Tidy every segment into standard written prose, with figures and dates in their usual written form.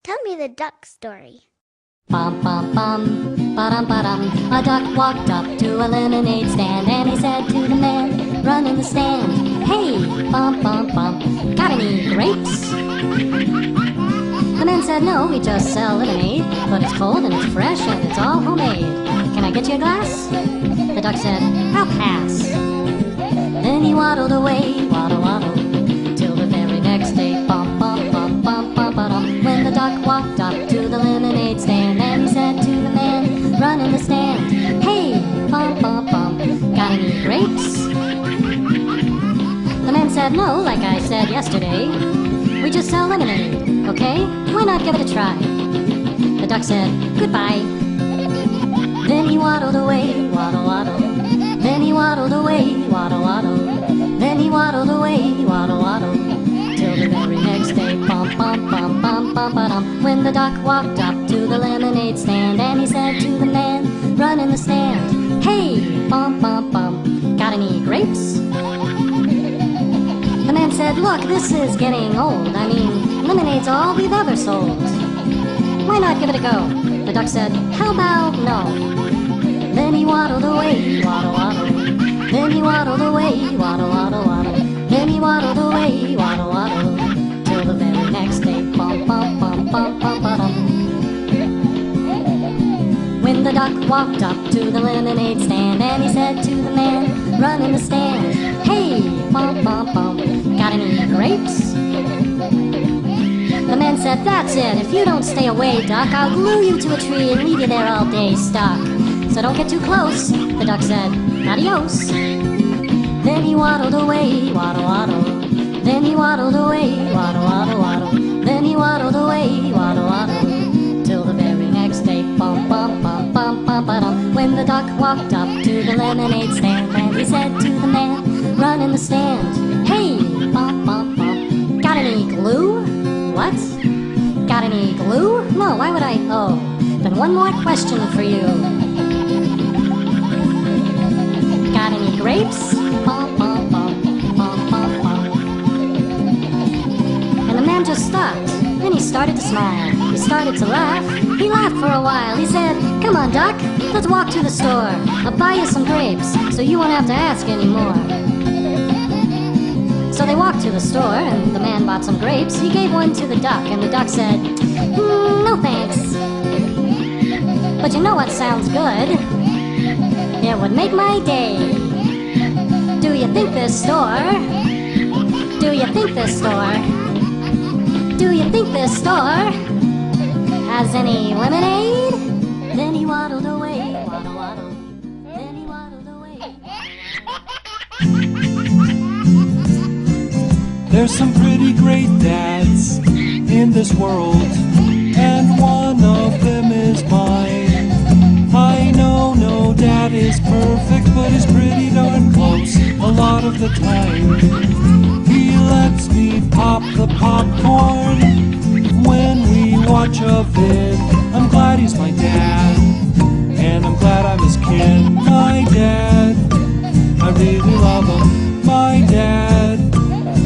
Tell me the duck story. Bum, bum, bum, ba-dum, ba-dum. A duck walked up to a lemonade stand, and he said to the man running the stand, "Hey, bum, bum, bum, got any grapes?" The man said, "No, we just sell lemonade, but it's cold and it's fresh and it's all homemade. Can I get you a glass?" The duck said, "I'll pass." Then he waddled away, waddle, waddle, till the very next day, bum, bum, bum, bum, bum, ba-dum. When the duck walked up to the lemonade stand, and he said to the man running the stand, "Hey, bum, bum, bum, got any grapes?" The man said, "No, like I said yesterday, we just sell lemonade, okay? Why not give it a try?" The duck said, "Goodbye." Then he waddled away, waddle, waddle. Then he waddled away, waddle, waddle. Then he waddled away, waddle, waddle, till the very next day, bum, bum, bum, bum, bum, ba-dum. When the duck walked up to the lemonade stand, and he said to the man running the stand, "Hey, bum, bum, bum, got any grapes?" The man said, "Look, this is getting old. I mean, lemonade's all we've ever sold. Why not give it a go?" The duck said, "How about no?" Then he waddled away, waddle, waddle. Then he waddled away, waddle, waddle, waddle. Then he waddled away, waddle, waddle, till the very next day, bum, bum, bum, bum, bum, ba-dum. When the duck walked up to the lemonade stand, and he said to the man running the stand, "Hey, bum, bum, bum, got any grapes?" The man said, "That's it. If you don't stay away, duck, I'll glue you to a tree and leave you there all day stuck. So don't get too close." The duck said, "Adios." Then he waddled away, waddle, waddle. Then he waddled away, waddle, waddle, waddle. Then he waddled away, waddle, waddle, till the very next day, bum, bum, bum, bum, bum, ba-dum. When the duck walked up to the lemonade stand, and he said to the man running the stand, "Hey, bum, bum, bum, got any glue?" "What? Got any glue? No, why would I? Oh, then one more question for you. Got any grapes?" Bum, bum, bum, bum, bum, bum. And the man just stopped. Then he started to smile. He started to laugh. He laughed for a while. He said, "Come on, duck, let's walk to the store. I'll buy you some grapes, so you won't have to ask anymore." So they walked to the store, and the man bought some grapes. He gave one to the duck, and the duck said, "No thanks. But you know what sounds good? It would make my day. Do you think this store? Do you think this store? Do you think this store has any lemonade?" Then he waddled away, waddle, waddle. Then he waddled away. There's some pretty great dads in this world, and one of them is mine. I know no dad is perfect, but he's pretty darn close a lot of the time. He lets me pop the popcorn when we watch a vid. I'm glad he's my dad, and I'm glad I'm his kid. My dad, I really love him. My dad,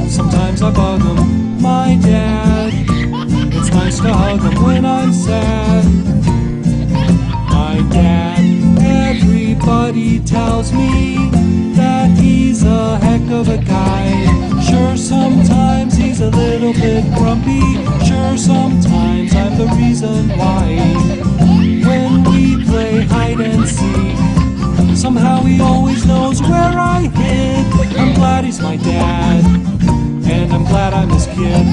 sometimes I bug him. My dad, it's nice to hug him when I'm sad. My dad, everybody tells me that he's a heck of a guy. Sure, sometimes he's a little bit grumpy. Sure, sometimes I'm the reason why. When we play hide and seek, somehow he always knows where I hid. I'm glad he's my dad, and I'm glad I'm his kid.